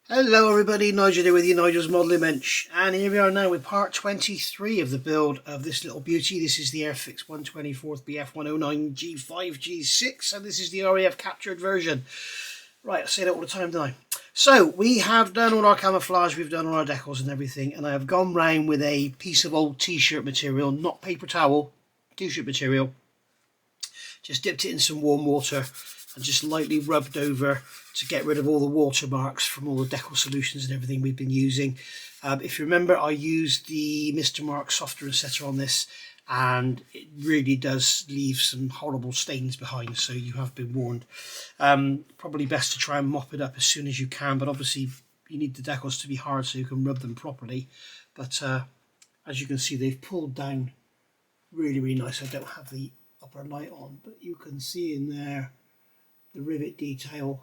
Hello everybody, Nigel here with you, Nigel's Modelling Bench, and here we are now with part 23 of the build of this little beauty. This is the Airfix 124th Bf109 G5 G6, and this is the RAF captured version. Right, I say that all the time, don't I? So, we have done all our camouflage, we've done all our decals and everything, and I have gone round with a piece of old t-shirt material, not paper towel, t-shirt material. Just dipped it in some warm water and just lightly rubbed over to get rid of all the watermarks from all the decal solutions and everything we've been using. If you remember, I used the Mr. Mark softer and setter on this, and it really does leave some horrible stains behind, so you have been warned. Probably best to try and mop it up as soon as you can, but obviously you need the decals to be hard so you can rub them properly. But as you can see, they've pulled down really nice. I don't have the upper light on, but you can see in there the rivet detail,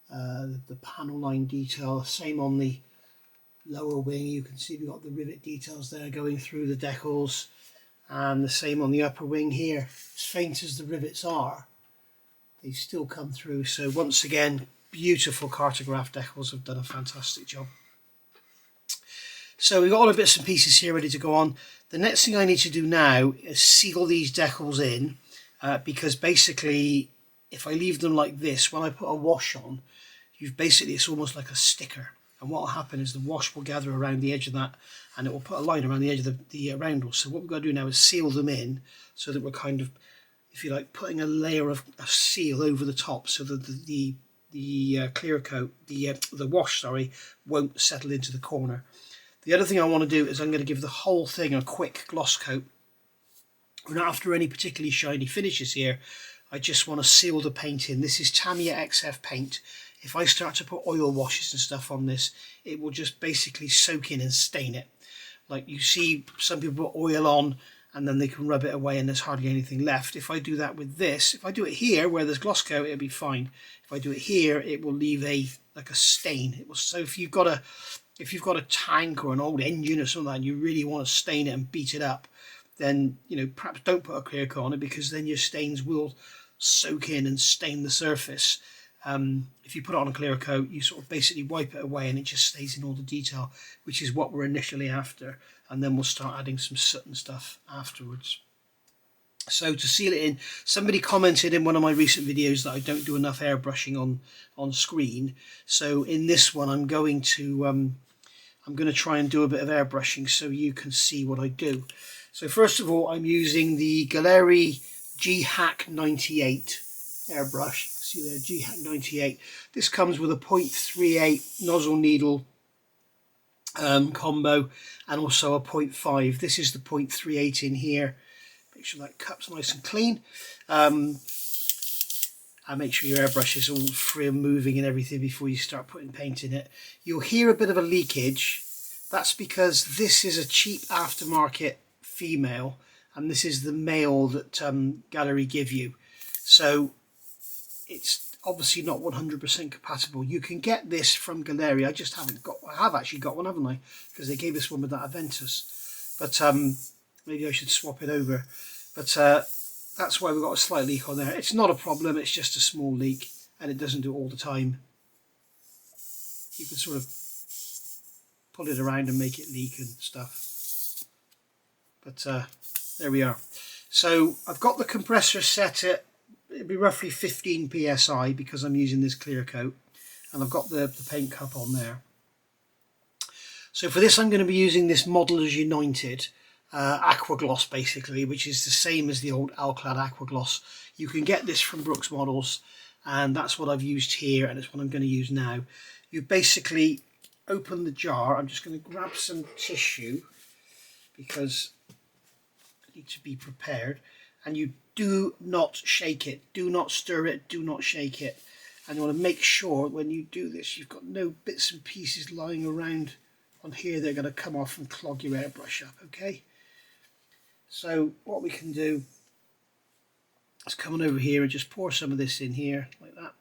the panel line detail. Same on the lower wing, you can see we've got the rivet details there going through the decals, and the same on the upper wing here. As faint as the rivets are, they still come through. So once again, beautiful cartograph decals have done a fantastic job. So we've got all the bits and pieces here ready to go on. The next thing I need to do now is seal these decals in, because basically if I leave them like this, when I put a wash on, it's almost like a sticker, and what will happen is the wash will gather around the edge of that and it will put a line around the edge of the roundel. So what we've got to do now is seal them in so that we're kind of, if you like, putting a layer of a seal over the top so that the clear coat, the wash, sorry, won't settle into the corner. The other thing I want to do is I'm going to give the whole thing a quick gloss coat. We're not after any particularly shiny finishes here. I just want to seal the paint in. This is Tamiya XF paint. If I start to put oil washes and stuff on this, it will just basically soak in and stain it. Like you see some people put oil on and then they can rub it away and there's hardly anything left. If I do that with this, if I do it here where there's gloss coat, it'll be fine. If I do it here, it will leave like a stain. It will. So if you've got a tank or an old engine or something and you really want to stain it and beat it up, then perhaps don't put a clear coat on it, because then your stains will soak in and stain the surface. If you put it on a clear coat, you sort of basically wipe it away and it just stays in all the detail, which is what we're initially after, and then we'll start adding some soot and stuff afterwards. So to seal it in, somebody commented in one of my recent videos that I don't do enough airbrushing on screen. So in this one I'm going to try and do a bit of airbrushing so you can see what I do. So first of all, I'm using the Flory G-Hack 98 airbrush. See there, G-Hack 98. This comes with a 0.38 nozzle needle combo and also a 0.5. This is the 0.38 in here. Make sure that cup's nice and clean. And make sure your airbrush is all free and moving and everything before you start putting paint in it. You'll hear a bit of a leakage. That's because this is a cheap aftermarket female and this is the male that Gallery give you. So it's obviously not 100% compatible. You can get this from Gallery. I have actually got one, haven't I? Because they gave us one with that Aventus. But maybe I should swap it over. But that's why we've got a slight leak on there. It's not a problem, it's just a small leak and it doesn't do it all the time. You can sort of pull it around and make it leak and stuff. But there we are. So I've got the compressor set at, it'll be roughly 15 psi because I'm using this clear coat, and I've got the paint cup on there. So for this I'm going to be using this Modelers United aqua gloss, basically, which is the same as the old Alclad aqua gloss. You can get this from Brooks Models, and that's what I've used here, and it's what I'm going to use now. You basically open the jar. I'm just going to grab some tissue because I need to be prepared, and you do not shake it, do not stir it, do not shake it, and you want to make sure when you do this you've got no bits and pieces lying around on here. They're going to come off and clog your airbrush up. Okay, so what we can do is come on over here and just pour some of this in here like that.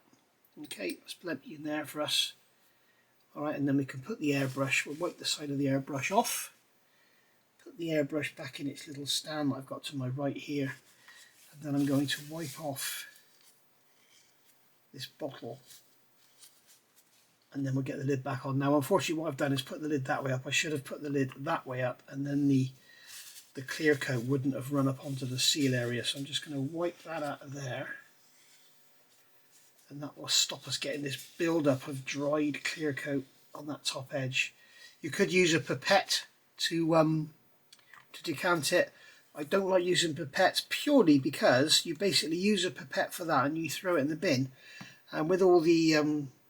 Okay, there's plenty in there for us. Alright, and then we can put the airbrush, we'll wipe the side of the airbrush off, put the airbrush back in its little stand that I've got to my right here, and then I'm going to wipe off this bottle and then we'll get the lid back on. Now unfortunately what I've done is put the lid that way up. I should have put the lid that way up, and then the clear coat wouldn't have run up onto the seal area. So I'm just going to wipe that out of there, and that will stop us getting this build up of dried clear coat on that top edge. You could use a pipette to decant it. I don't like using pipettes purely because you basically use a pipette for that and you throw it in the bin, and with all the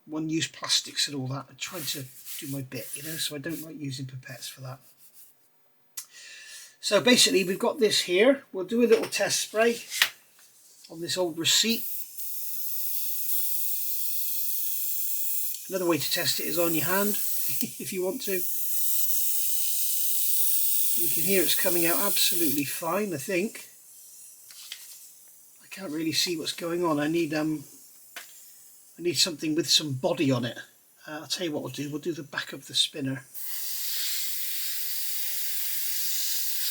one-use plastics and all that, I try to do my bit, you know, so I don't like using pipettes for that. So basically we've got this here. We'll do a little test spray on this old receipt. Another way to test it is on your hand if you want to. We can hear it's coming out absolutely fine, I think. I can't really see what's going on. I need something with some body on it. I'll tell you what we'll do. We'll do the back of the spinner.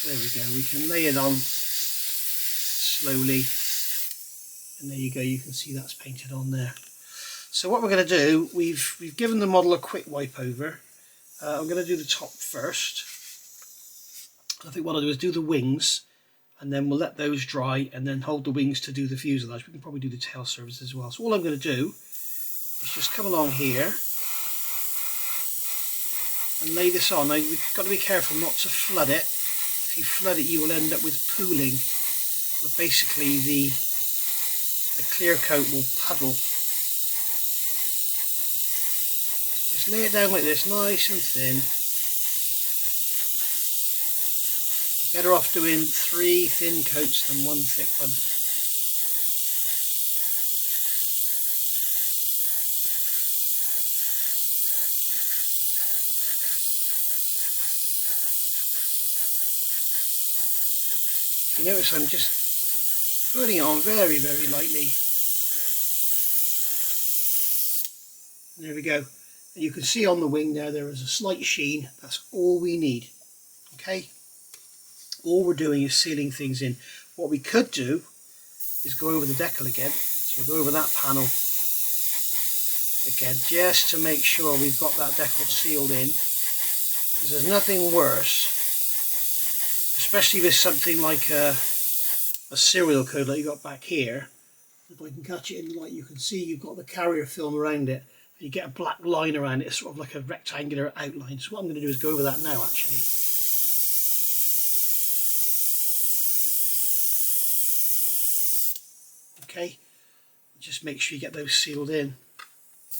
There we go. We can lay it on slowly, and there you go. You can see that's painted on there. So what we're going to do, we've given the model a quick wipe over. I'm going to do the top first. I think what I'll do is do the wings, and then we'll let those dry, and then hold the wings to do the fuselage. We can probably do the tail surface as well. So all I'm going to do is just come along here and lay this on. Now you've got to be careful not to flood it. If you flood it, you will end up with pooling. But basically the clear coat will puddle. Just lay it down like this, nice and thin. Better off doing 3 thin coats than 1 thick one. You notice I'm just putting it on very, very lightly. And there we go. And you can see on the wing there is a slight sheen. That's all we need. Okay? All we're doing is sealing things in. What we could do is go over the decal again. So we'll go over that panel again, just to make sure we've got that decal sealed in. Because there's nothing worse, especially with something like a serial code like you got back here. If I can catch it in the light, you can see you've got the carrier film around it. And you get a black line around it. It's sort of like a rectangular outline. So what I'm going to do is go over that now, actually. Okay, just make sure you get those sealed in.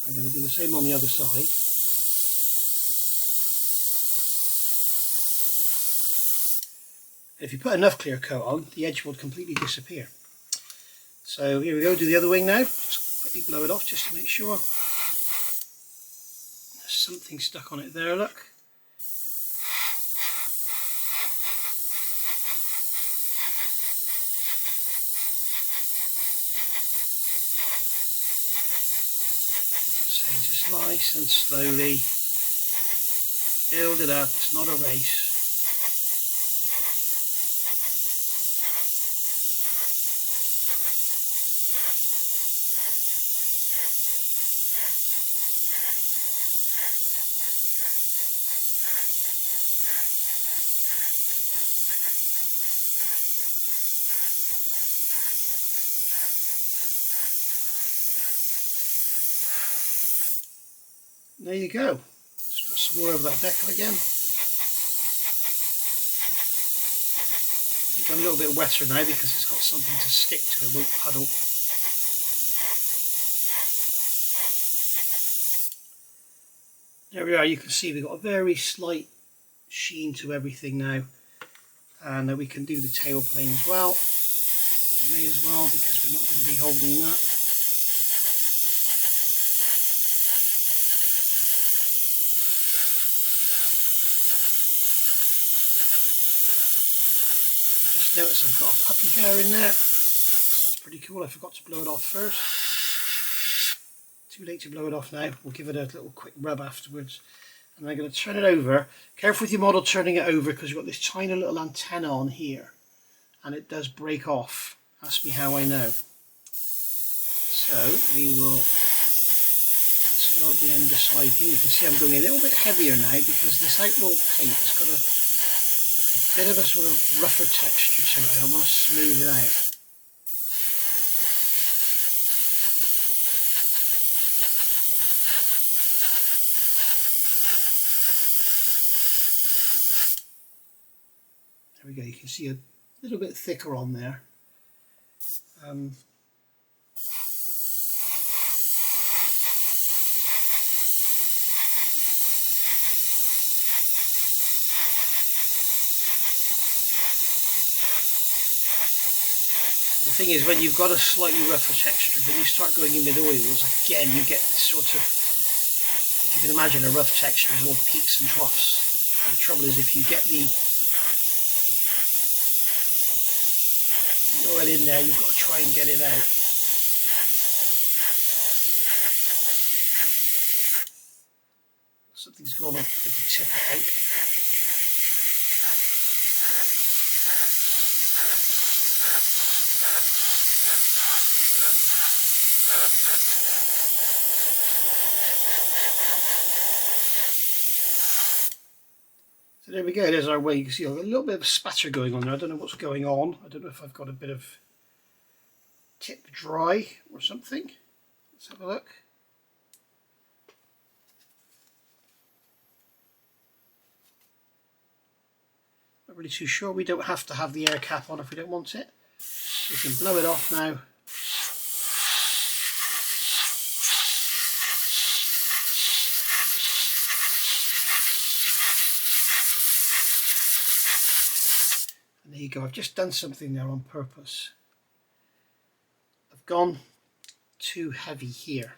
I'm going to do the same on the other side. If you put enough clear coat on, the edge will completely disappear. So here we go, do the other wing now. Just quickly blow it off just to make sure. There's something stuck on it there, look. Just nice and slowly build it up. It's not a race. There you go. Just put some more over that decal again. It's gone a little bit wetter now because it's got something to stick to, it won't puddle. There we are, you can see we've got a very slight sheen to everything now. And we can do the tail plane as well. We may as well, because we're not going to be holding that. Just notice I've got a puppy hair in there, so that's pretty cool. I forgot to blow it off first. Too late to blow it off now. We'll give it a little quick rub afterwards. And I'm going to turn it over. Careful with your model turning it over because you've got this tiny little antenna on here and it does break off. Ask me how I know. So we will some of the underside here. You can see I'm going a little bit heavier now because this outlaw paint has got a bit of a sort of rougher texture to it. I want to smooth it out. There we go, you can see a little bit thicker on there. The thing is, when you've got a slightly rougher texture, when you start going in with oils, again you get this sort of, if you can imagine a rough texture is all peaks and troughs. And the trouble is, if you get the oil in there, you've got to try and get it out. Something's gone off with the tip, I think. So there we go, there's our way. You can see I've got a little bit of spatter going on there. I don't know what's going on. I don't know if I've got a bit of tip dry or something. Let's have a look. Not really too sure. We don't have to have the air cap on if we don't want it. We can blow it off now. And there you go. I've just done something there on purpose. I've gone too heavy here.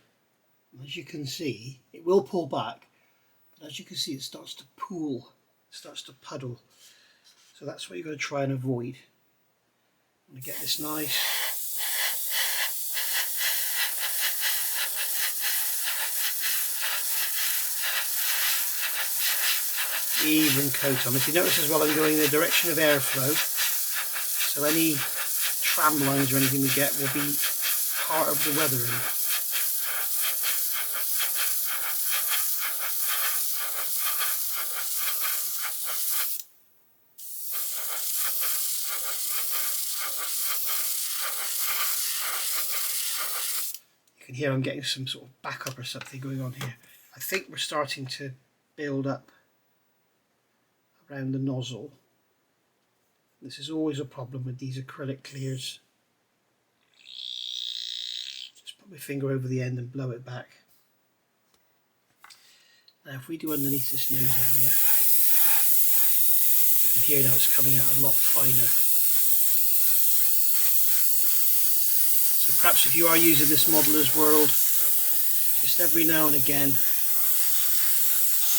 As you can see, it will pull back, but as you can see, it starts to pool, it starts to puddle. So that's what you've got to try and avoid. I'm going to get this nice. Even coat on. If you notice as well, I'm going in the direction of airflow, so any tram lines or anything we get will be part of the weathering. You can hear I'm getting some sort of backup or something going on here. I think we're starting to build up around the nozzle. This is always a problem with these acrylic clears. Just put my finger over the end and blow it back. Now if we do underneath this nose area, you can hear now it's coming out a lot finer. So perhaps if you are using this Modeller's World, just every now and again,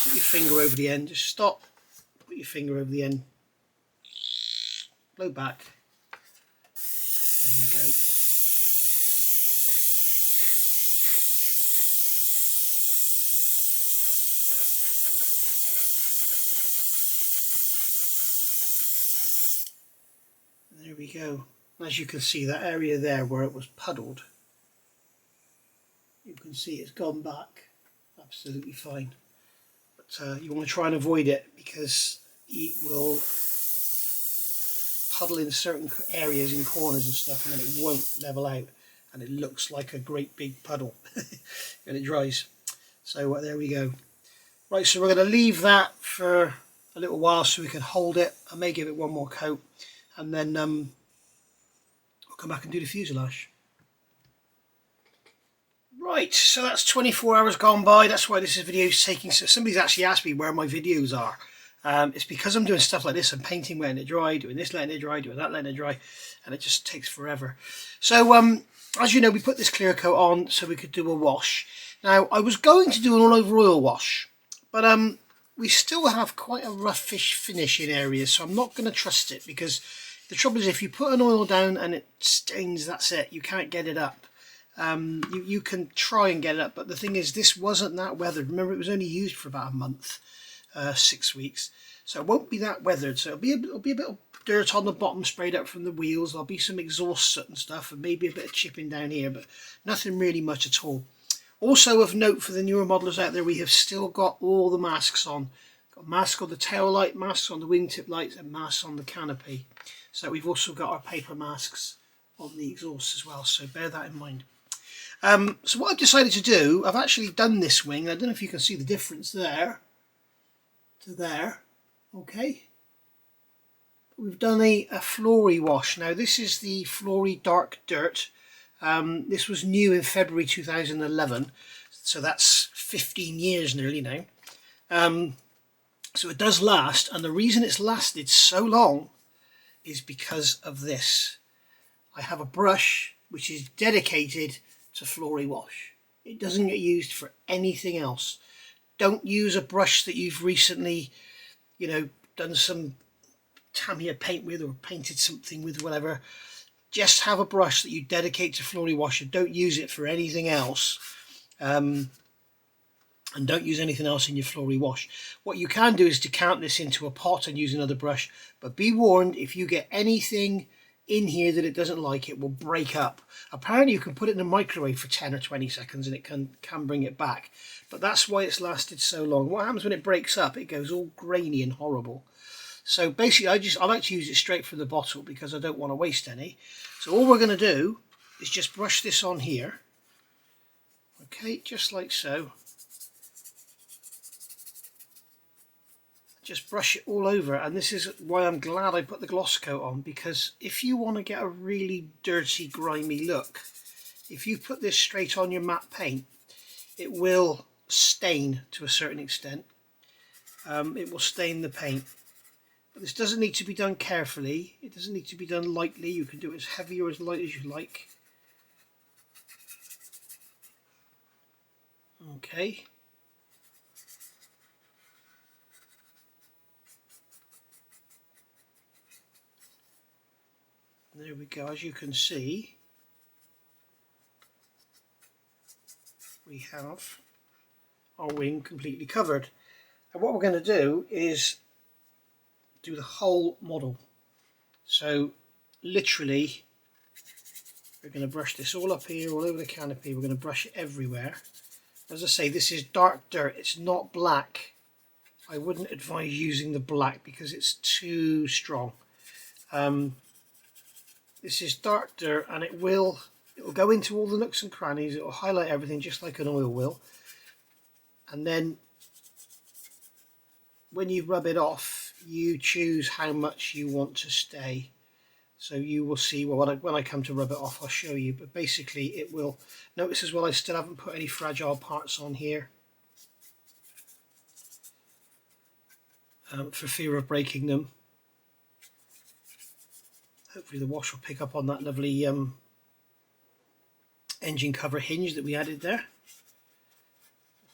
put your finger over the end, just stop, put your finger over the end, blow back, there you go. There we go. As you can see, that area there where it was puddled, you can see it's gone back absolutely fine. But you want to try and avoid it because it will puddle in certain areas in corners and stuff, and then it won't level out and it looks like a great big puddle when it dries. So there we go. Right, so we're going to leave that for a little while so we can hold it. I may give it one more coat and then I'll come back and do the fuselage. Right, so that's 24 hours gone by. That's why this video is taking. So somebody's actually asked me where my videos are. It's because I'm doing stuff like this. I'm painting, letting it dry, doing this, letting it dry, doing that, letting it dry, and it just takes forever. So as you know, we put this clear coat on so we could do a wash. Now I was going to do an all over oil wash, but we still have quite a roughish finish in areas, so I'm not going to trust it, because the trouble is if you put an oil down and it stains, that's it, you can't get it up. You can try and get it up, but the thing is this wasn't that weathered. Remember, it was only used for about a month, 6 weeks, so it won't be that weathered. So it'll be a bit of dirt on the bottom sprayed up from the wheels. There'll be some exhaust soot and stuff, and maybe a bit of chipping down here, but nothing really much at all. Also of note for the newer modelers out there, we have still got all the masks on. Got mask on the tail light, masks on the wingtip lights, and masks on the canopy. So we've also got our paper masks on the exhaust as well, so bear that in mind. So what I've decided to do, I've actually done this wing. I don't know if you can see the difference there to there. Okay. We've done a Flory wash. Now this is the Flory Dark Dirt. This was new in February 2011, so that's 15 years nearly now. So it does last, and the reason it's lasted so long is because of this. I have a brush which is dedicated to Flory wash. It doesn't get used for anything else. Don't use a brush that you've recently, you know, done some Tamiya paint with or painted something with, whatever. Just have a brush that you dedicate to Flory wash and don't use it for anything else. And don't use anything else in your Flory wash. What you can do is decant this into a pot and use another brush, but be warned, if you get anything in here that it doesn't like, it will break up. Apparently you can put it in a microwave for 10 or 20 seconds and it can bring it back, but that's why it's lasted so long. What happens when it breaks up? It goes all grainy and horrible. So basically I like to use it straight from the bottle because I don't want to waste any. So all we're going to do is just brush this on here, okay, just like so. Just brush it all over, and this is why I'm glad I put the gloss coat on, because if you want to get a really dirty, grimy look, if you put this straight on your matte paint, it will stain to a certain extent. It will stain the paint, but this doesn't need to be done carefully. It doesn't need to be done lightly. You can do it as heavy or as light as you like. Okay. There we go. As you can see, we have our wing completely covered. And what we're going to do is do the whole model. So literally we're going to brush this all up here, all over the canopy. We're going to brush it everywhere. As I say, this is dark dirt. It's not black. I wouldn't advise using the black because it's too strong. This is dark dirt, and it will go into all the nooks and crannies. It will highlight everything just like an oil will. And then when you rub it off, you choose how much you want to stay. So you will see, well, when I come to rub it off, I'll show you. But basically it will, notice as well, I still haven't put any fragile parts on here. For fear of breaking them. Hopefully the wash will pick up on that lovely engine cover hinge that we added there.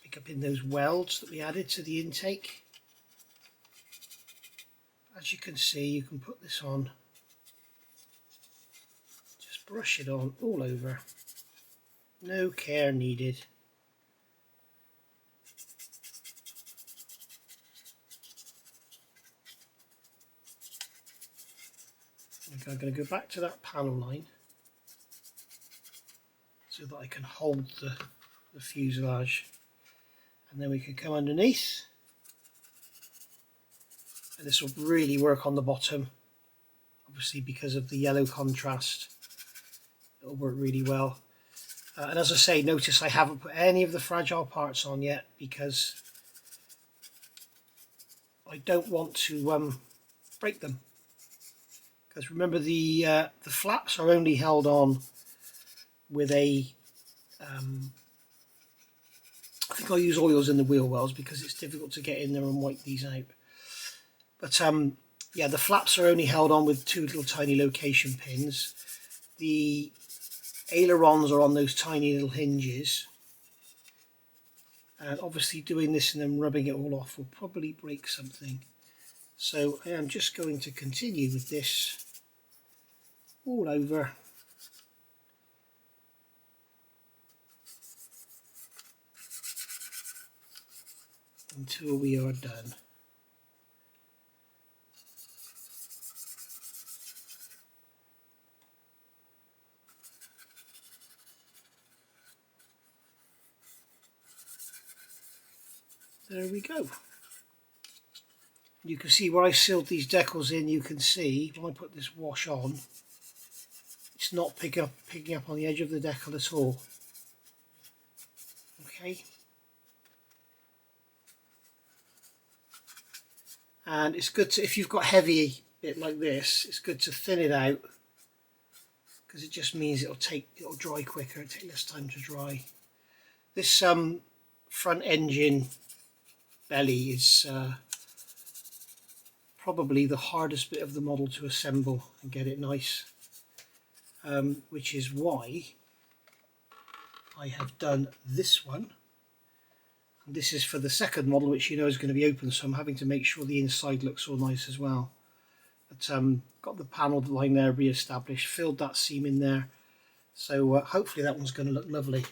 Pick up in those welds that we added to the intake. As you can see, you can put this on. Just brush it on all over. No care needed. Okay, I'm going to go back to that panel line so that I can hold the fuselage, and then we can come underneath, and this will really work on the bottom, obviously because of the yellow contrast. It'll work really well. And as I say, notice I haven't put any of the fragile parts on yet because I don't want to break them. Because remember, the flaps are only held on with a I think I'll use oils in the wheel wells because it's difficult to get in there and wipe these out. But yeah, the flaps are only held on with two little tiny location pins. The ailerons are on those tiny little hinges. And obviously doing this and then rubbing it all off will probably break something. So I am just going to continue with this all over. Until we are done. there we go. You can see where I sealed these decals in. You can see when I put this wash on, it's not picking up on the edge of the decal at all. Okay. And it's good to, if you've got heavy bit like this, it's good to thin it out, because it just means it'll dry quicker and take less time to dry. This front engine belly is probably the hardest bit of the model to assemble and get it nice, which is why I have done this one. And this is for the second model, which you know is going to be open, so I'm having to make sure the inside looks all nice as well. But got the panel line there re-established, filled that seam in there, so hopefully that one's going to look lovely.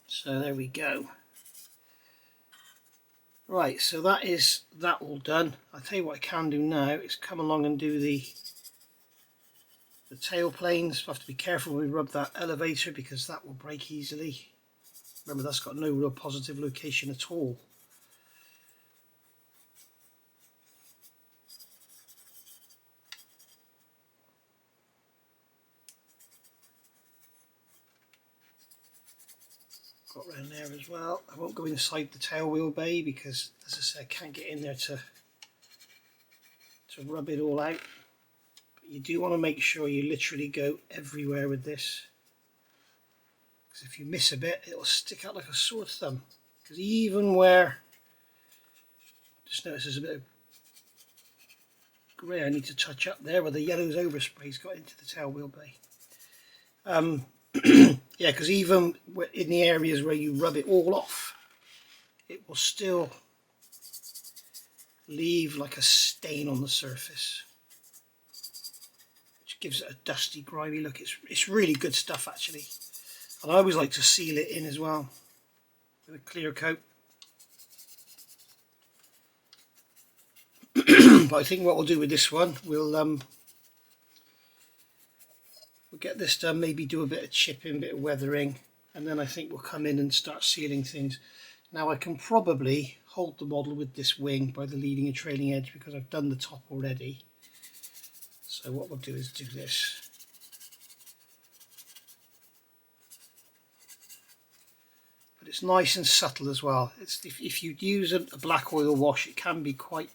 So there we go. Right, so that is that all done. I'll tell you what I can do now is come along and do the tail planes. I have to be careful when we rub that elevator, because that will break easily. Remember, that's got no real positive location at all. Got around there as well. I won't go inside the tail wheel bay because, as I said, I can't get in there to rub it all out. But you do want to make sure you literally go everywhere with this, because if you miss a bit, it'll stick out like a sore thumb. Because even where, just notice there's a bit of grey I need to touch up there where the yellow's overspray's got into the tail wheel bay. Yeah, because even in the areas where you rub it all off, it will still leave like a stain on the surface, which gives it a dusty, grimy look. It's really good stuff actually, and I always like to seal it in as well with a clear coat. But I think what we'll do with this one, we'll get this done, maybe do a bit of chipping, a bit of weathering, and then I think we'll come in and start sealing things. Now I can probably hold the model with this wing by the leading and trailing edge because I've done the top already. So what we'll do is do this. But it's nice and subtle as well. It's, if you use a black oil wash, it can be quite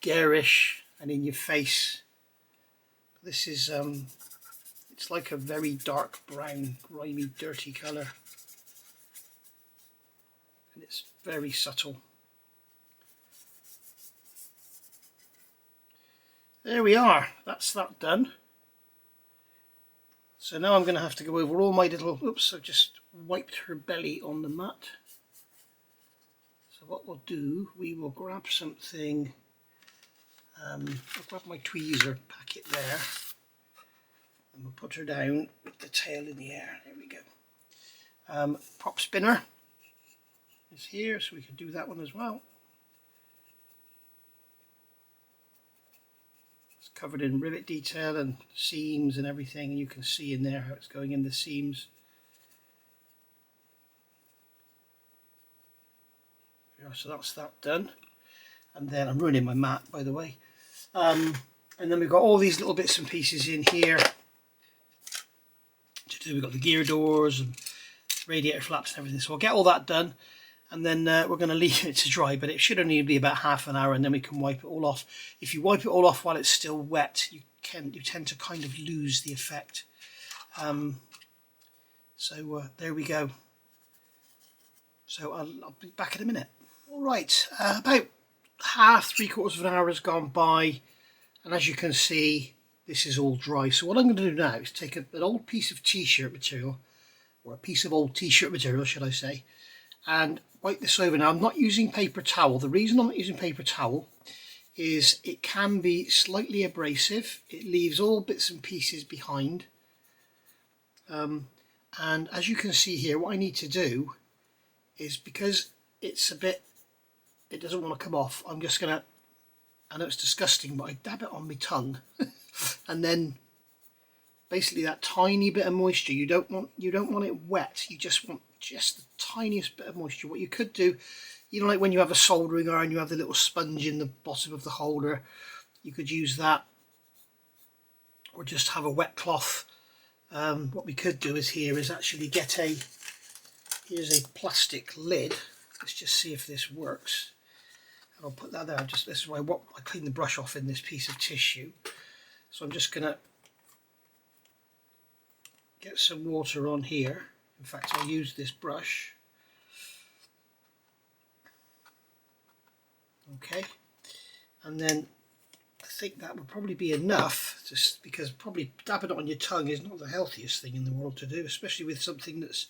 garish and in your face. This is it's like a very dark brown, grimy, dirty colour, and it's very subtle. There we are, that's that done. So now I'm going to have to go over all my little, oops, I've just wiped her belly on the mat. So what we'll do, we will grab something, I'll grab my tweezer packet there, and we'll put her down with the tail in the air. There we go. Prop spinner is here, so we can do that one as well. It's covered in rivet detail and seams and everything, and you can see in there how it's going in the seams. So that's that done. And then I'm ruining my mat, by the way. And then we've got all these little bits and pieces in here. We've got the gear doors and radiator flaps and everything, so I'll get all that done, and then we're going to leave it to dry, but it should only be about half an hour, and then we can wipe it all off. If you wipe it all off while it's still wet, you tend to kind of lose the effect. So there we go. So I'll be back in a minute. Alright, about three-quarters of an hour has gone by, and as you can see, this is all dry. So what I'm going to do now is take an old piece of t-shirt material, or a piece of old t-shirt material should I say, and wipe this over. Now I'm not using paper towel. The reason I'm not using paper towel is it can be slightly abrasive. It leaves all bits and pieces behind. And as you can see here, what I need to do is, because it's a bit, it doesn't want to come off, I'm just going to, I know it's disgusting, but I dab it on my tongue. And then basically that tiny bit of moisture, you don't want it wet, you just want just the tiniest bit of moisture. What you could do, you know, like when you have a soldering iron, you have the little sponge in the bottom of the holder, you could use that, or just have a wet cloth. What we could do is actually get here's a plastic lid. Let's just see if this works. And I'll put that there. This is why I clean the brush off in this piece of tissue. So I'm just gonna get some water on here. In fact, I'll use this brush. Okay, and then I think that would probably be enough, just because probably dabbing it on your tongue is not the healthiest thing in the world to do, especially with something that's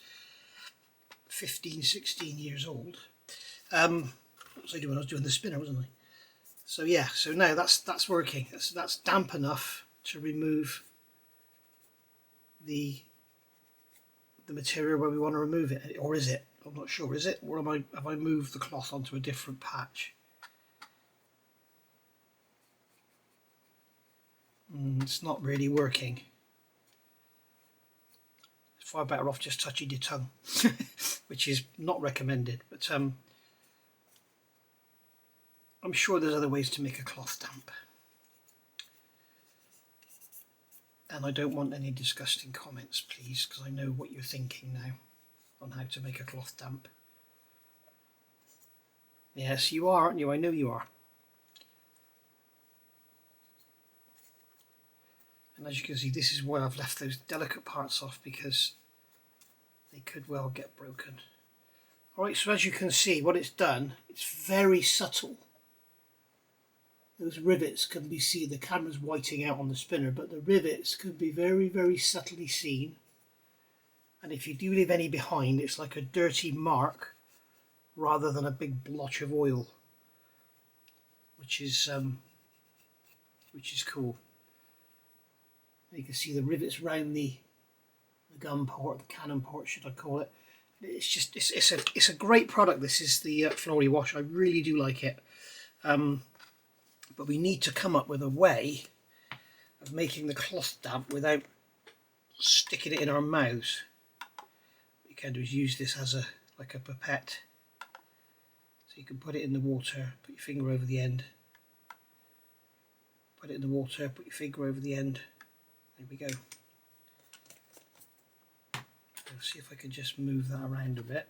15, 16 years old. What was I doing? I was doing the spinner, wasn't I? So yeah, so now that's working. That's damp enough to remove the material where we want to remove it, or is it? I'm not sure. Is it, or have I moved the cloth onto a different patch? It's not really working. It's far better off just touching your tongue, which is not recommended. But I'm sure there's other ways to make a cloth damp. And I don't want any disgusting comments, please, because I know what you're thinking now on how to make a cloth damp. Yes, you are, aren't you? I know you are. And as you can see, this is why I've left those delicate parts off, because they could well get broken. Alright, so as you can see, what it's done, it's very subtle. Those rivets can be seen, the camera's whiting out on the spinner, but the rivets can be very, very subtly seen. And if you do leave any behind, it's like a dirty mark rather than a big blotch of oil, which is cool. You can see the rivets round the gun port, the cannon port, should I call it. It's just it's a great product. This is the Flory wash. I really do like it. But we need to come up with a way of making the cloth damp without sticking it in our mouths. What you can do is use this as like a pipette. So you can put it in the water, put your finger over the end. Put it in the water, put your finger over the end. There we go. I'll see if I can just move that around a bit.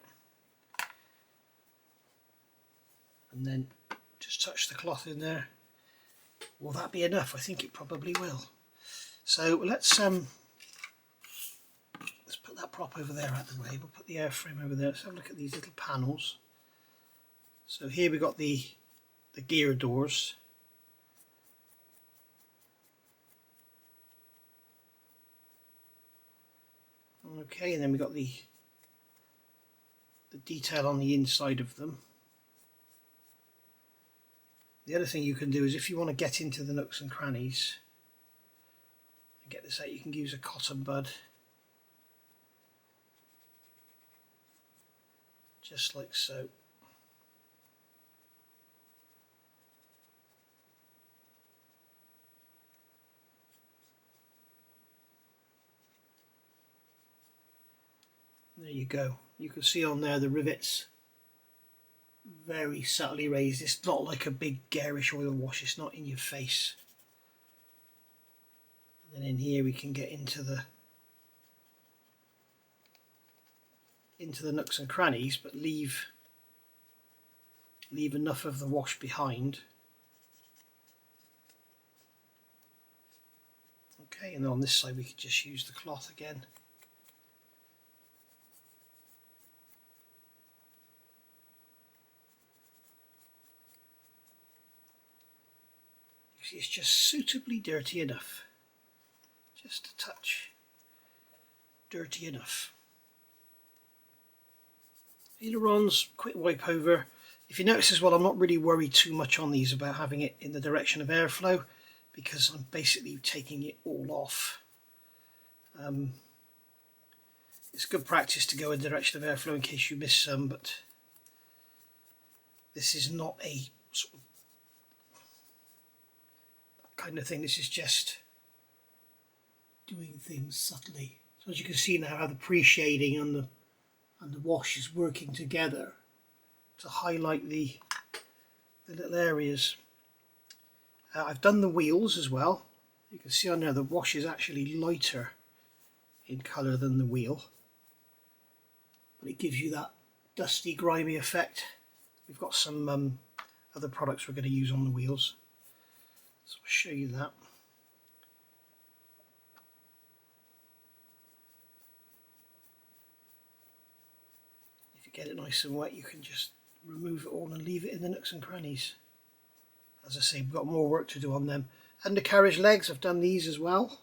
And then just touch the cloth in there. Will that be enough? I think it probably will. So let's put that prop over there out of the way. We'll put the airframe over there. Let's have a look at these little panels. So here we've got the gear doors. Okay, and then we've got the detail on the inside of them. The other thing you can do is, if you want to get into the nooks and crannies and get this out, you can use a cotton bud, just like so. There you go. You can see on there the rivets, very subtly raised. It's not like a big garish oil wash, it's not in your face. And then in here we can get into the nooks and crannies, but leave enough of the wash behind. Okay, and then on this side we could just use the cloth again. It's just suitably dirty enough, just a touch dirty enough. Ailerons, quick wipe over. If you notice as well, I'm not really worried too much on these about having it in the direction of airflow, because I'm basically taking it all off. It's good practice to go in the direction of airflow in case you miss some, but this is not a sort of kind of thing. This is just doing things subtly. So as you can see now, I have the pre-shading and and the wash is working together to highlight the little areas. I've done the wheels as well. You can see on there the wash is actually lighter in colour than the wheel, but it gives you that dusty, grimy effect. We've got some other products we're going to use on the wheels, so I'll show you that. If you get it nice and wet, you can just remove it all and leave it in the nooks and crannies. As I say, we've got more work to do on them. Undercarriage legs, I've done these as well.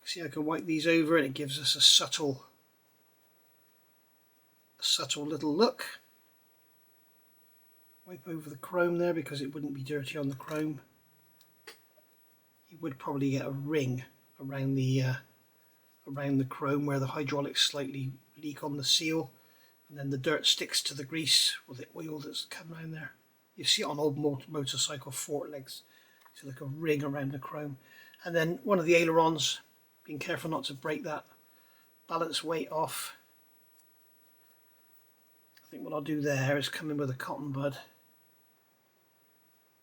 See, I can wipe these over and it gives us a subtle little look. Wipe over the chrome there because it wouldn't be dirty on the chrome. You would probably get a ring around the chrome where the hydraulics slightly leak on the seal, and then the dirt sticks to the grease or the oil that's come around there. You see it on old motorcycle forelegs. It's like a ring around the chrome. And then one of the ailerons, being careful not to break that balance weight off. I think what I'll do there is come in with a cotton bud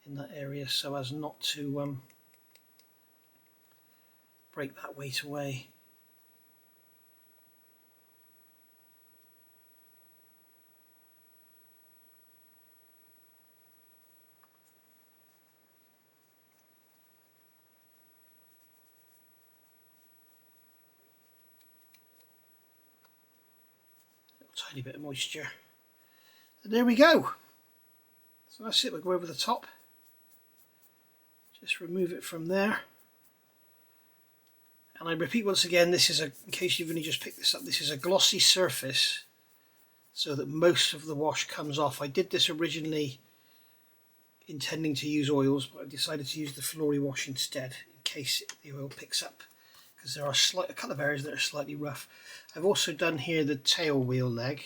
in that area so as not to break that weight away. Tiny bit of moisture, and there we go. So that's it. We'll go over the top, just remove it from there, and I repeat once again, this is in case you've only just picked this up, this is a glossy surface so that most of the wash comes off. I did this originally intending to use oils, but I decided to use the Flory wash instead in case the oil picks up, because there are a couple of areas that are slightly rough. I've also done here the tail wheel leg.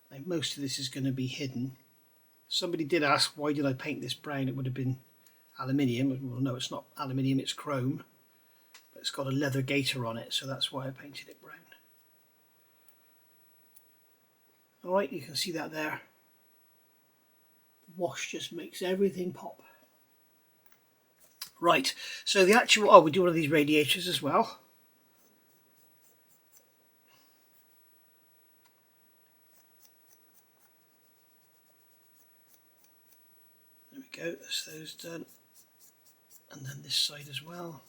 Now, most of this is going to be hidden. Somebody did ask, why did I paint this brown? It would have been aluminium. Well, no, it's not aluminium, it's chrome, but it's got a leather gaiter on it, so that's why I painted it brown. Alright, you can see that there. The wash just makes everything pop. Right, so the actual, we do one of these radiators as well. There we go, that's those done. And then this side as well.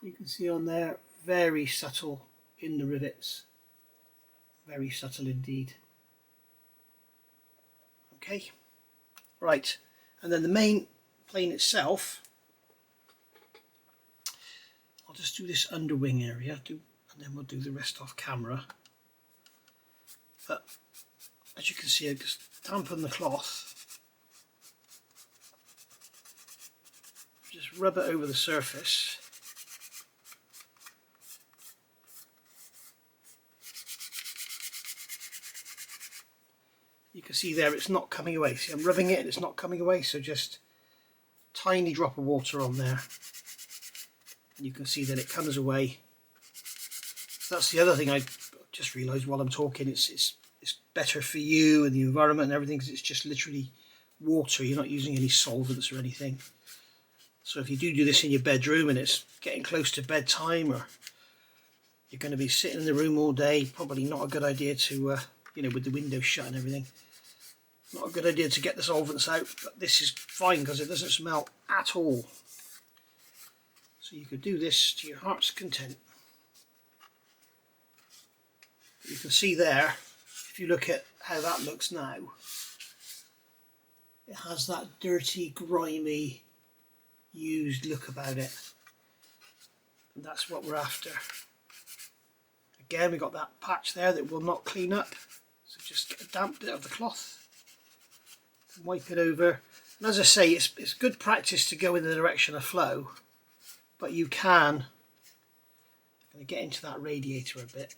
You can see on there, very subtle in the rivets. Very subtle indeed. Okay, right, and then the main plane itself, I'll just do this underwing area, and then we'll do the rest off camera. But as you can see, I just dampen the cloth, just rub it over the surface. You can see there it's not coming away. See, I'm rubbing it and it's not coming away, so just tiny drop of water on there. And you can see that it comes away. So that's the other thing I just realised while I'm talking. It's better for you and the environment and everything because it's just literally water. You're not using any solvents or anything. So if you do this in your bedroom and it's getting close to bedtime, or you're going to be sitting in the room all day, probably not a good idea to with the windows shut and everything. Not a good idea to get the solvents out, but this is fine because it doesn't smell at all. So you could do this to your heart's content. You can see there, if you look at how that looks now, it has that dirty, grimy, used look about it. And that's what we're after. Again, we've got that patch there that will not clean up. So just get a damp bit of the cloth and wipe it over. And as I say, it's good practice to go in the direction of flow, but you can, I'm going to get into that radiator a bit,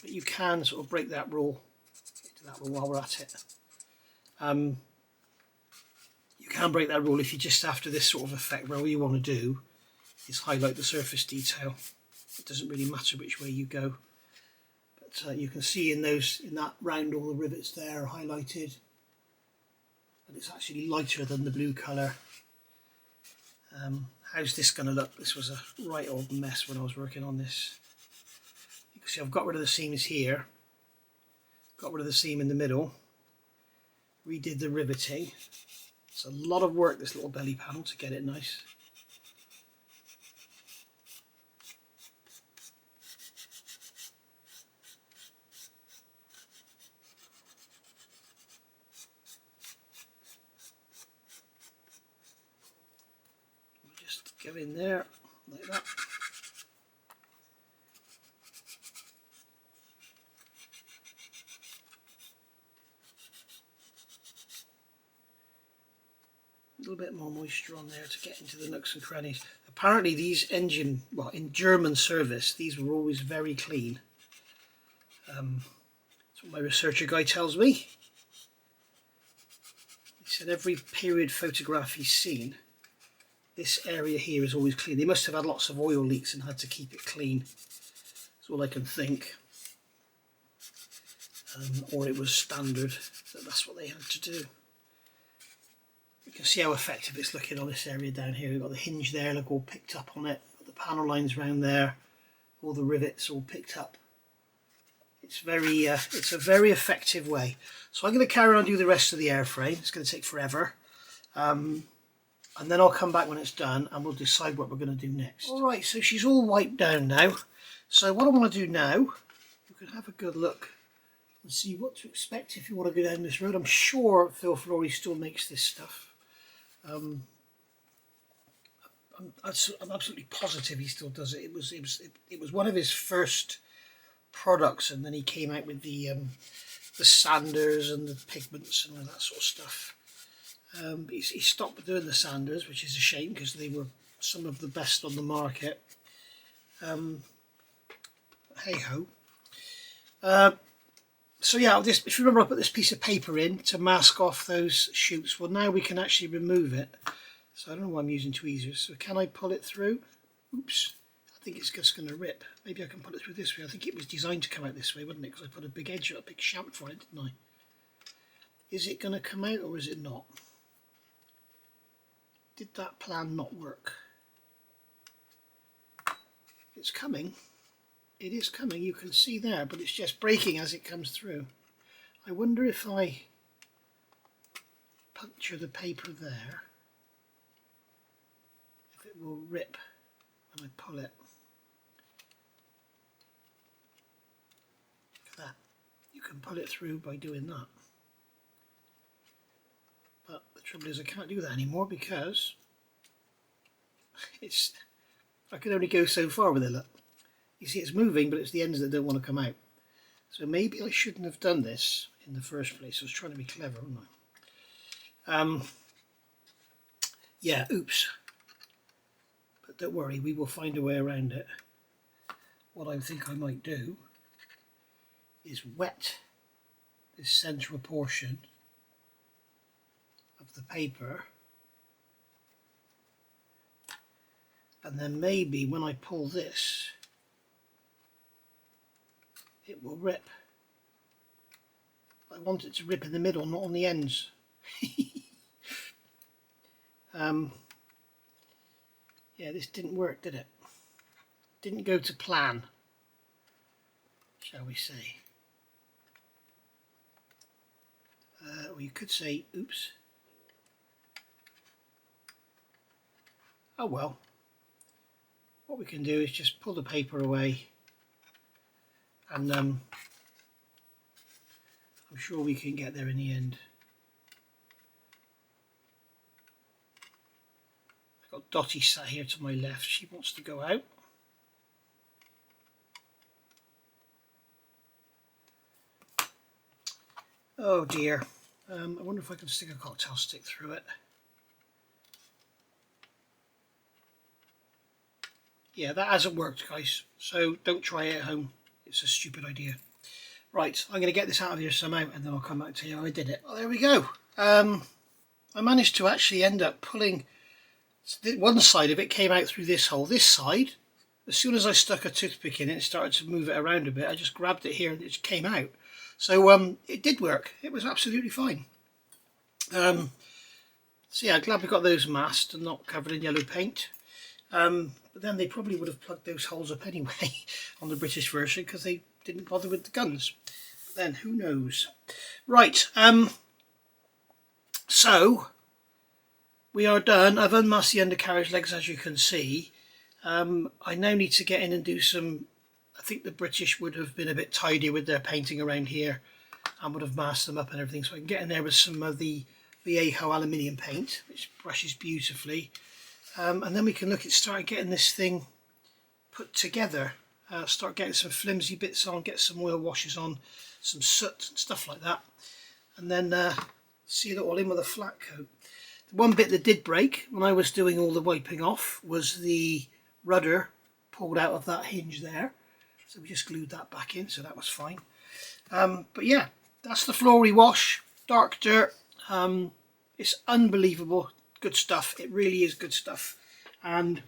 but you can sort of break that rule, get to that rule while we're at it. You can break that rule if you're just after this sort of effect where all you want to do is highlight the surface detail. It doesn't really matter which way you go. But you can see in that round all the rivets there are highlighted. And it's actually lighter than the blue colour. How's this going to look? This was a right old mess when I was working on this. You can see I've got rid of the seams here. Got rid of the seam in the middle. Redid the riveting. It's a lot of work, this little belly panel, to get it nice. Just go in there like that. A little bit more moisture on there to get into the nooks and crannies. Apparently these in German service, these were always very clean. That's what my researcher guy tells me. He said every period photograph he's seen, this area here is always clean. They must have had lots of oil leaks and had to keep it clean. That's all I can think. Or it was standard, that's what they had to do. You can see how effective it's looking on this area down here. We've got the hinge there, look, all picked up on it. Got the panel lines around there, all the rivets all picked up. It's a very effective way. So I'm going to carry on and do the rest of the airframe. It's going to take forever. And then I'll come back when it's done and we'll decide what we're going to do next. Alright, so she's all wiped down now. So what I want to do now, you can have a good look and see what to expect if you want to go down this road. I'm sure Phil Flory still makes this stuff. I'm absolutely positive he still does it. It was one of his first products, and then he came out with the sanders and the pigments and all that sort of stuff. But he stopped doing the sanders, which is a shame because they were some of the best on the market. Hey ho. So yeah, if you remember, I put this piece of paper in to mask off those shoots. Well, now we can actually remove it. So I don't know why I'm using tweezers. So can I pull it through? Oops, I think it's just going to rip. Maybe I can pull it through this way. I think it was designed to come out this way, wasn't it? Because I put a big edge, a big chamfer on it, didn't I? Is it going to come out or is it not? Did that plan not work? It's coming. It is coming, you can see there, but it's just breaking as it comes through. I wonder if I puncture the paper there, if it will rip when I pull it. Look at that. You can pull it through by doing that. But the trouble is I can't do that anymore because I can only go so far with it. Look. You see it's moving, but it's the ends that don't want to come out. So maybe I shouldn't have done this in the first place. I was trying to be clever, wasn't I? Yeah, oops. But don't worry, we will find a way around it. What I think I might do is wet this central portion of the paper, and then maybe when I pull this, it will rip. I want it to rip in the middle, not on the ends. Yeah, this didn't work, did it? Didn't go to plan, shall we say. Or you could say, oops. Oh well. What we can do is just pull the paper away, and I'm sure we can get there in the end. I've got Dottie sat here to my left. She wants to go out. Oh dear. I wonder if I can stick a cocktail stick through it. Yeah, that hasn't worked, guys. So don't try it at home. It's a stupid idea. Right, I'm going to get this out of here somehow and then I'll come back to you how I did it. Oh, there we go. I managed to actually end up pulling one side of it came out through this hole. This side, as soon as I stuck a toothpick in it and started to move it around a bit, I just grabbed it here and it just came out. So it did work. It was absolutely fine. So yeah, glad we got those masked and not covered in yellow paint. But then they probably would have plugged those holes up anyway on the British version because they didn't bother with the guns. But then who knows? Right. So we are done. I've unmasked the undercarriage legs, as you can see. I now need to get in and do some. I think the British would have been a bit tidier with their painting around here and would have masked them up and everything. So I can get in there with some of the Viejo aluminium paint, which brushes beautifully. And then we can look at start getting this thing put together. Start getting some flimsy bits on, get some oil washes on, some soot and stuff like that. And then seal it all in with a flat coat. The one bit that did break when I was doing all the wiping off was the rudder pulled out of that hinge there. So we just glued that back in, so that was fine. But yeah, that's the Flory wash, dark dirt. It's unbelievable good stuff. It really is good stuff. And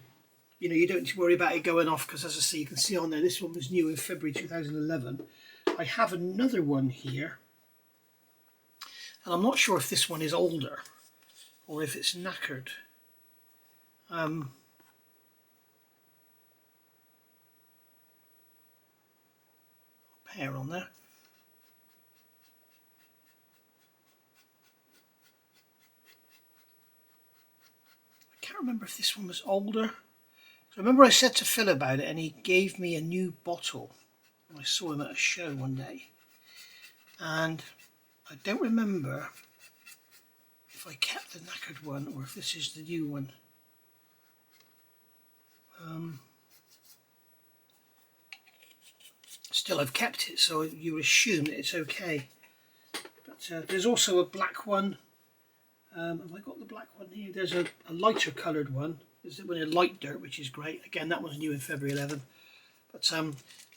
you know, you don't need to worry about it going off because, as I say, you can see on there, this one was new in February 2011. I have another one here, and I'm not sure if this one is older or if it's knackered. Pair on there. I can't remember if this one was older. So I remember I said to Phil about it and he gave me a new bottle. I saw him at a show one day. And I don't remember if I kept the knackered one or if this is the new one. Still, I've kept it, so you assume that it's okay. But there's also a black one. Have I got the black one here? There's a lighter coloured one. There's one in light dirt, which is great. Again, that one's new in February 11. But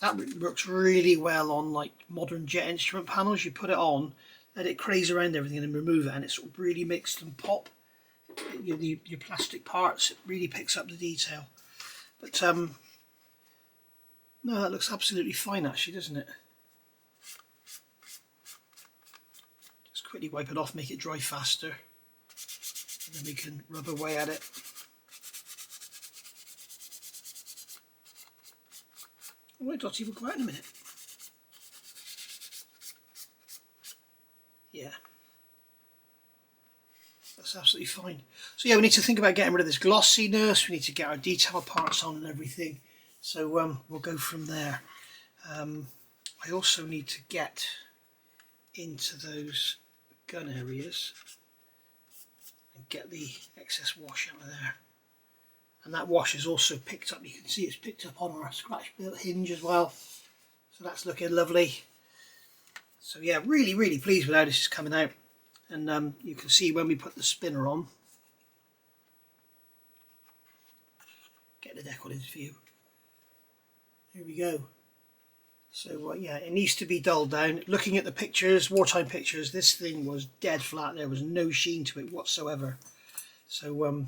that works really well on like modern jet instrument panels. You put it on, let it craze around everything and then remove it, and it sort of really makes them pop. Your plastic parts, it really picks up the detail. But no, that looks absolutely fine actually, doesn't it? Just quickly wipe it off, make it dry faster, and then we can rub away at it. Right, Dottie, we'll go out in a minute. Yeah. That's absolutely fine. So yeah, we need to think about getting rid of this glossiness, we need to get our detail parts on and everything. So we'll go from there. I also need to get into those gun areas and get the excess wash out of there. And that wash is also picked up, you can see it's picked up on our scratch built hinge as well. So that's looking lovely. So yeah, really, really pleased with how this is coming out. And you can see when we put the spinner on, get the decal into view. Here we go. So yeah, it needs to be dulled down. Looking at the pictures, wartime pictures, this thing was dead flat. There was no sheen to it whatsoever. So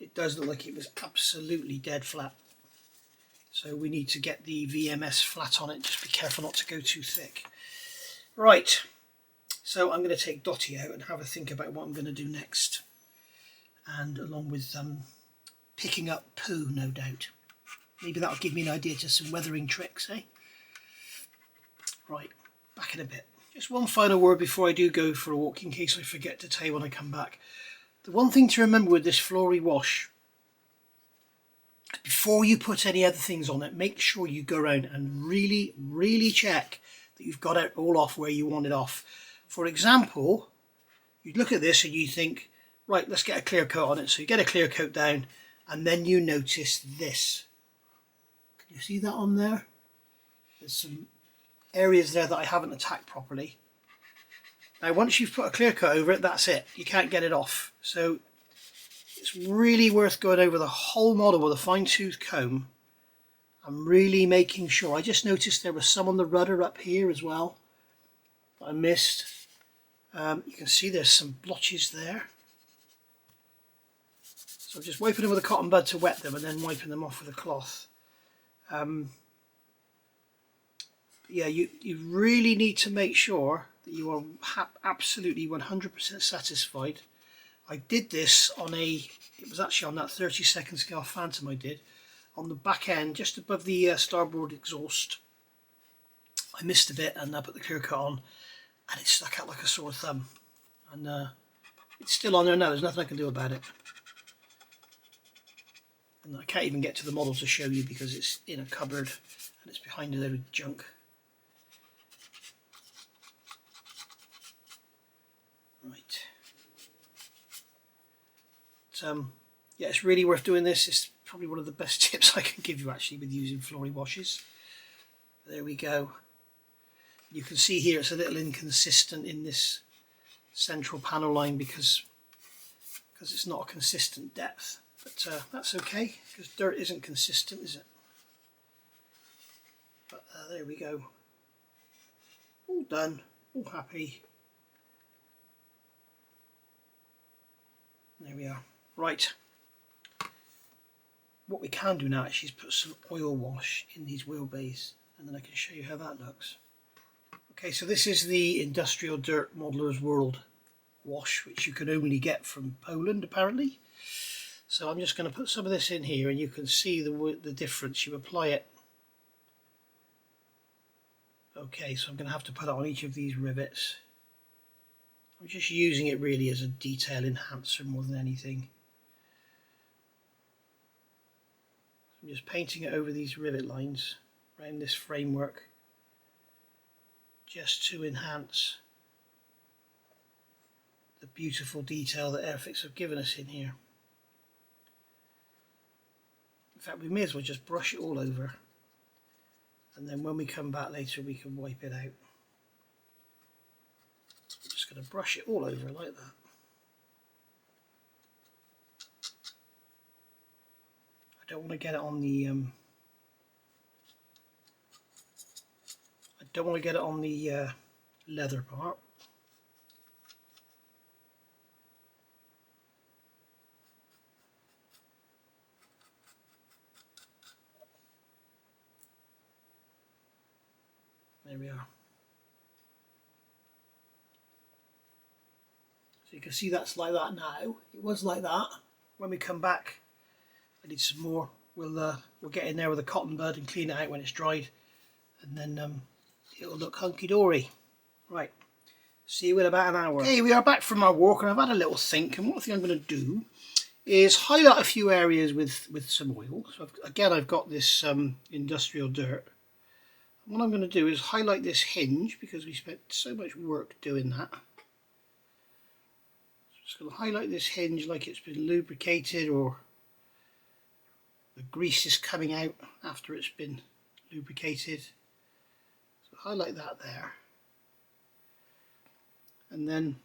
it does look like it was absolutely dead flat. So we need to get the VMS flat on it. Just be careful not to go too thick. Right, so I'm going to take Dottie out and have a think about what I'm going to do next. And along with picking up poo, no doubt. Maybe that'll give me an idea to some weathering tricks, eh? Right, back in a bit. Just one final word before I do go for a walk, in case I forget to tell you when I come back. The one thing to remember with this Flory wash, before you put any other things on it, make sure you go around and really, really check that you've got it all off where you want it off. For example, you look at this and you think, right, let's get a clear coat on it. So you get a clear coat down and then you notice this. Can you see that on there? There's some areas there that I haven't attacked properly. Now once you've put a clear coat over it, that's it. You can't get it off. So it's really worth going over the whole model with a fine-tooth comb. I'm really making sure. I just noticed there was some on the rudder up here as well that I missed. You can see there's some blotches there. So I'm just wiping them with a cotton bud to wet them and then wiping them off with a cloth. Yeah, you really need to make sure that you are absolutely 100% satisfied. I did this on it was actually on that 32nd scale Phantom I did, on the back end, just above the starboard exhaust. I missed a bit and I put the clear coat on and it stuck out like a sore thumb. And it's still on there now, there's nothing I can do about it. And I can't even get to the model to show you because it's in a cupboard and it's behind a load of junk. Right. Yeah, it's really worth doing this. It's probably one of the best tips I can give you actually with using Flory washes. There we go. You can see here it's a little inconsistent in this central panel line because it's not a consistent depth. But that's okay, because dirt isn't consistent, is it? But there we go. All done, all happy. There we are. Right. What we can do now actually is put some oil wash in these wheelbases, and then I can show you how that looks. Okay, so this is the Industrial Dirt Modeler's World wash, which you can only get from Poland apparently. So I'm just going to put some of this in here and you can see the difference. You apply it. Okay, so I'm going to have to put it on each of these rivets. I'm just using it really as a detail enhancer more than anything. I'm just painting it over these rivet lines around this framework just to enhance the beautiful detail that Airfix have given us in here. In fact, we may as well just brush it all over, and then when we come back later we can wipe it out. I'm just going to brush it all over like that. I don't want to get it on the leather part. There we are. So you can see that's like that now. It was like that. When we come back, I need some more. We'll get in there with a cotton bud and clean it out when it's dried, and then it'll look hunky-dory. Right, see you in about an hour. Okay, we are back from our walk and I've had a little think, and one thing I'm going to do is highlight a few areas with some oil. So I've got this industrial dirt. What I'm going to do is highlight this hinge because we spent so much work doing that. So I'm just going to highlight this hinge like it's been lubricated, or the grease is coming out after it's been lubricated. So highlight that there. And then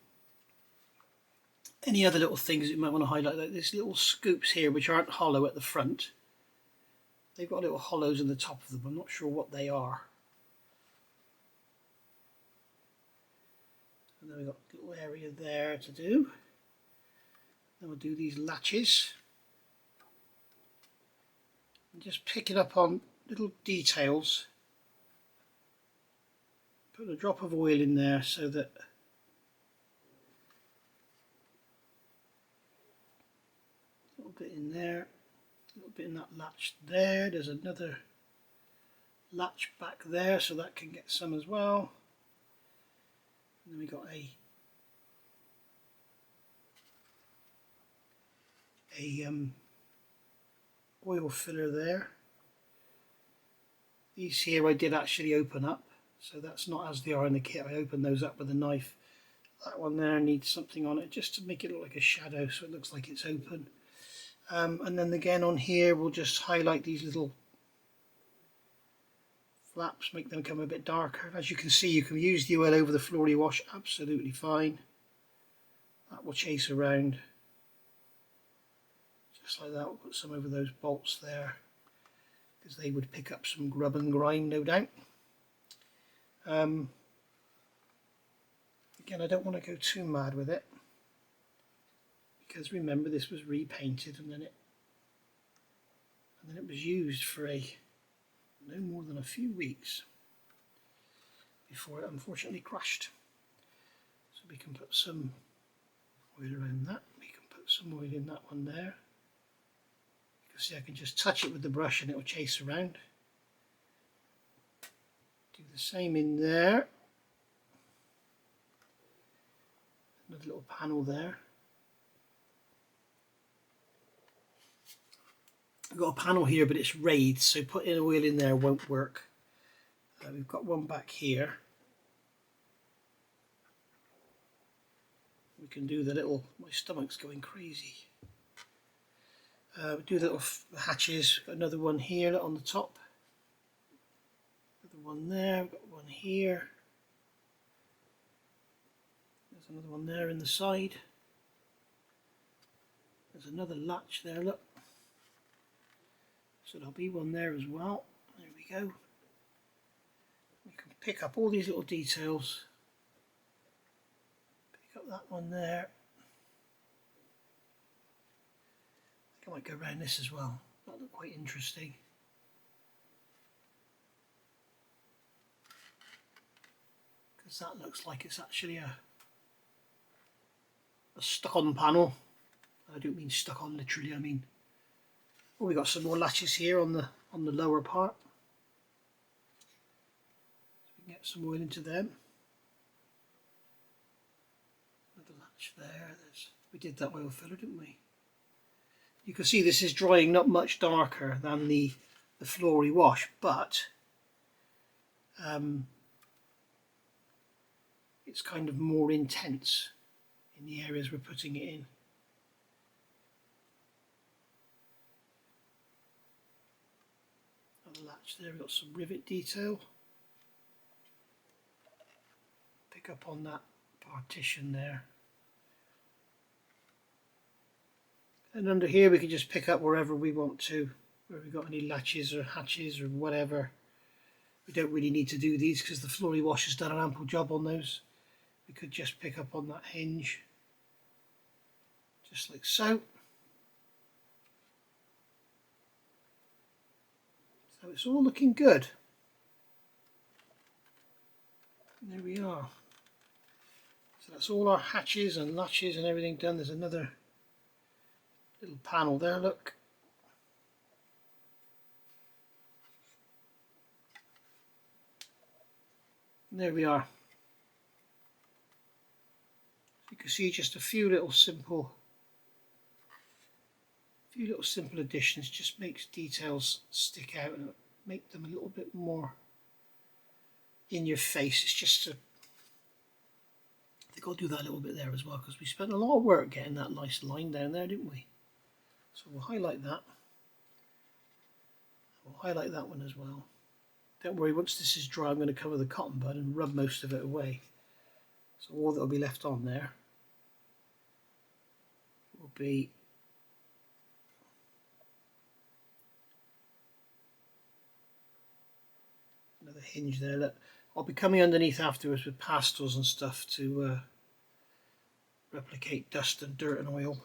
any other little things that you might want to highlight, like these little scoops here which aren't hollow at the front. They've got little hollows in the top of them. I'm not sure what they are. And then we've got a little area there to do. Then we'll do these latches. And just picking up on little details. Put a drop of oil in there so that a little bit in there, a little bit in that latch there. There's another latch back there, so that can get some as well. And then we got a oil filler there. These here I did actually open up, so that's not as they are in the kit. I opened those up with a knife. That one there needs something on it just to make it look like a shadow, so it looks like it's open. And then again on here we'll just highlight these little flaps, make them come a bit darker. As you can see, you can use the oil over the Flory wash absolutely fine. That will chase around. Just like that, we'll put some over those bolts there, because they would pick up some grub and grime, no doubt. Again, I don't want to go too mad with it, because remember this was repainted and then it was used for no more than a few weeks before it unfortunately crashed. So we can put some oil around that. We can put some oil in that one there. You can see I can just touch it with the brush and it will chase around. Do the same in there. Another little panel there. I've got a panel here but it's rayed, so putting oil in there won't work. We've got one back here. We can do the little, my stomach's going crazy. Do the little hatches. Got another one here on the top. Another one there, we've got one here. There's another one there in the side. There's another latch there, look. So there'll be one there as well. There we go. We can pick up all these little details. Pick up that one there. I think I might go around this as well. That looked quite interesting. Because that looks like it's actually a stuck-on panel. I don't mean stuck on literally, I mean. Oh, we got some more latches here on the lower part. So we can get some oil into them. Another latch there. We did that oil filler, didn't we? You can see this is drying not much darker than the Flory wash, but it's kind of more intense in the areas we're putting it in. Another latch there, we've got some rivet detail. Pick up on that partition there. And under here we can just pick up wherever we want to, where we've got any latches or hatches or whatever. We don't really need to do these because the Flory wash has done an ample job on those. We could just pick up on that hinge, just like so. So it's all looking good. And there we are. So that's all our hatches and latches and everything done. There's another little panel there, look. And there we are. You can see just a few little simple additions, just makes details stick out and make them a little bit more in your face. It's just I think I'll do that a little bit there as well, because we spent a lot of work getting that nice line down there, didn't we? So we'll highlight that. We'll highlight that one as well. Don't worry, once this is dry I'm going to cover the cotton bud and rub most of it away. So all that will be left on there will be another hinge there. Look, I'll be coming underneath afterwards with pastels and stuff to replicate dust and dirt and oil.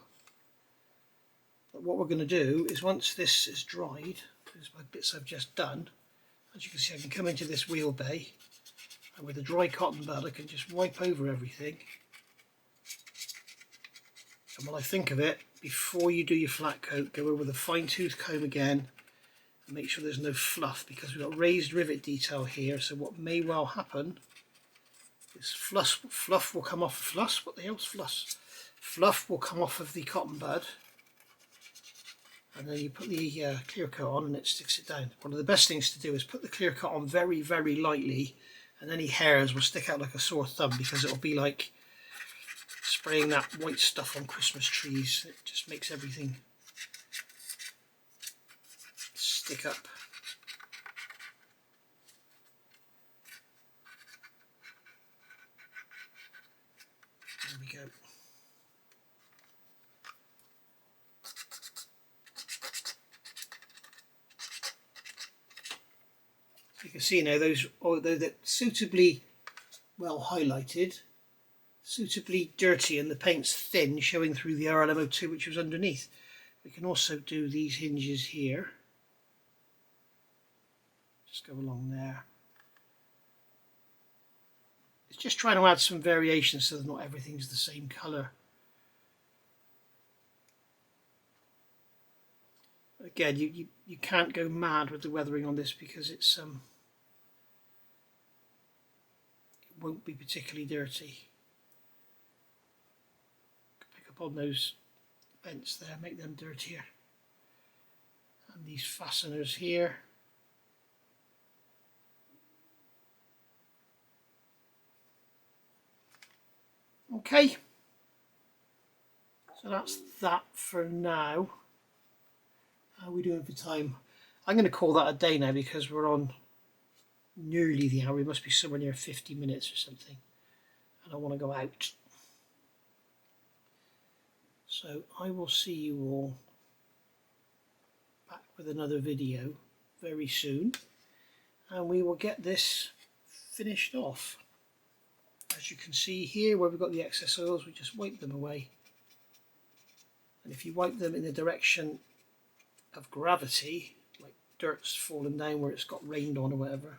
But what we're going to do is, once this is dried, there's my bits I've just done. As you can see, I can come into this wheel bay and with a dry cotton bud I can just wipe over everything. And when I think of it, before you do your flat coat, go over with a fine tooth comb again and make sure there's no fluff, because we've got raised rivet detail here. So what may well happen is fluff will come off. What the hell's fluff? Fluff will come off of the cotton bud, and then you put the clear coat on and it sticks it down. One of the best things to do is put the clear coat on very, very lightly, and any hairs will stick out like a sore thumb, because it'll be like spraying that white stuff on Christmas trees. It just makes everything stick up. There we go. You can see now those, although they're suitably well highlighted, suitably dirty and the paint's thin, showing through the RLMO2 which was underneath. We can also do these hinges here. Just go along there. It's just trying to add some variation so that not everything's the same colour. Again, you can't go mad with the weathering on this because it won't be particularly dirty. Pick up on those vents there, make them dirtier. And these fasteners here. Okay, so that's that for now. How are we doing for time? I'm going to call that a day now because we're on nearly the hour. We must be somewhere near 50 minutes or something. And I want to go out. So I will see you all back with another video very soon. And we will get this finished off. As you can see here where we've got the excess oils, we just wipe them away. And if you wipe them in the direction of gravity, like dirt's fallen down where it's got rained on or whatever,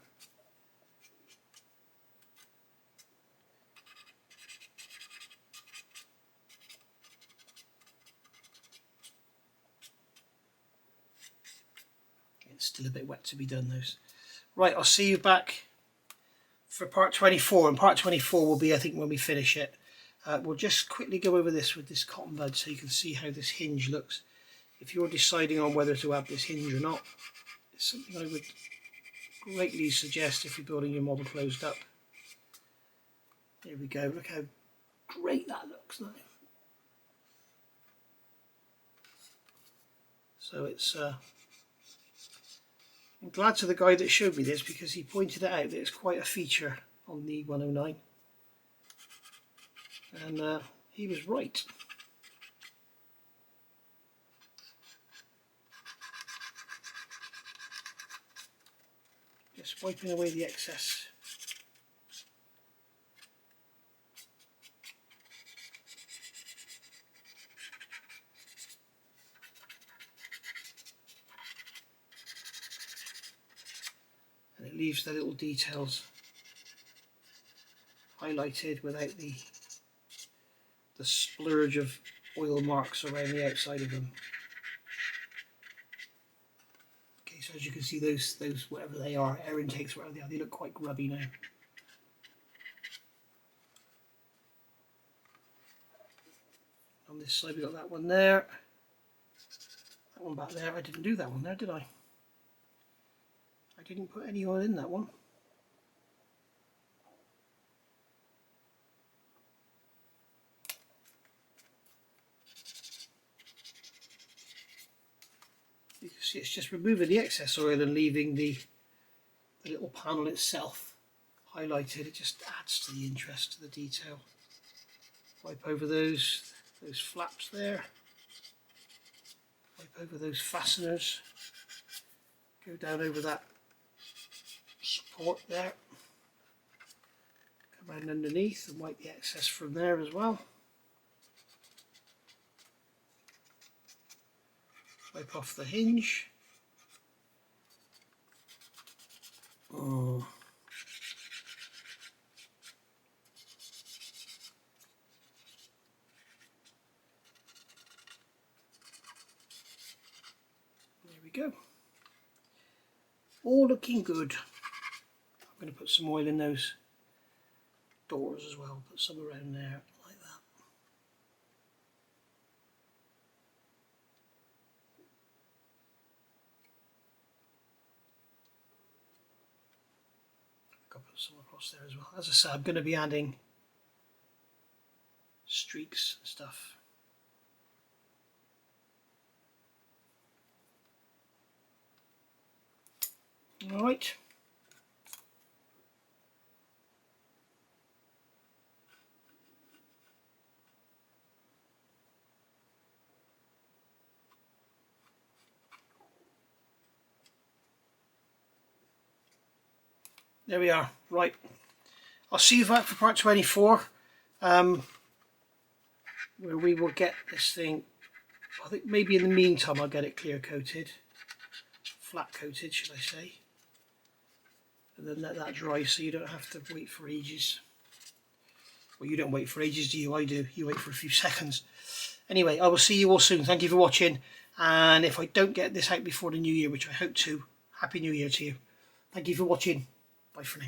it's still a bit wet to be done those. Right, I'll see you back for part 24, and part 24 will be, I think, when we finish it. We'll just quickly go over this with this cotton bud so you can see how this hinge looks. If you're deciding on whether to have this hinge or not, it's something I would greatly suggest if you're building your model closed up. There we go, look how great that looks now. So it's, I'm glad to the guy that showed me this because he pointed it out that it's quite a feature on the 109. And he was right. Just wiping away the excess. And it leaves the little details highlighted without the splurge of oil marks around the outside of them. Okay, so as you can see, those whatever they are, air intakes, whatever they are, they look quite grubby now. On this side we got that one there, that one back there. I didn't do that one there, did I? I didn't put any oil in that one. You can see it's just removing the excess oil and leaving the little panel itself highlighted. It just adds to the interest, to the detail. Wipe over those flaps there. Wipe over those fasteners. Go down over that support there. Come around underneath and wipe the excess from there as well. Wipe off the hinge. Oh. There we go. All looking good. I'm going to put some oil in those doors as well. Put some around there like that. I'll put some across there as well. As I said, I'm going to be adding streaks and stuff. Alright. There we are. Right. I'll see you back for part 24. where we will get this thing, I think maybe in the meantime I'll get it clear coated, flat coated should I say, and then let that dry so you don't have to wait for ages. Well, you don't wait for ages, do you? I do. You wait for a few seconds. Anyway, I will see you all soon. Thank you for watching, and if I don't get this out before the new year, which I hope to, Happy New Year to you. Thank you for watching. Bye for now.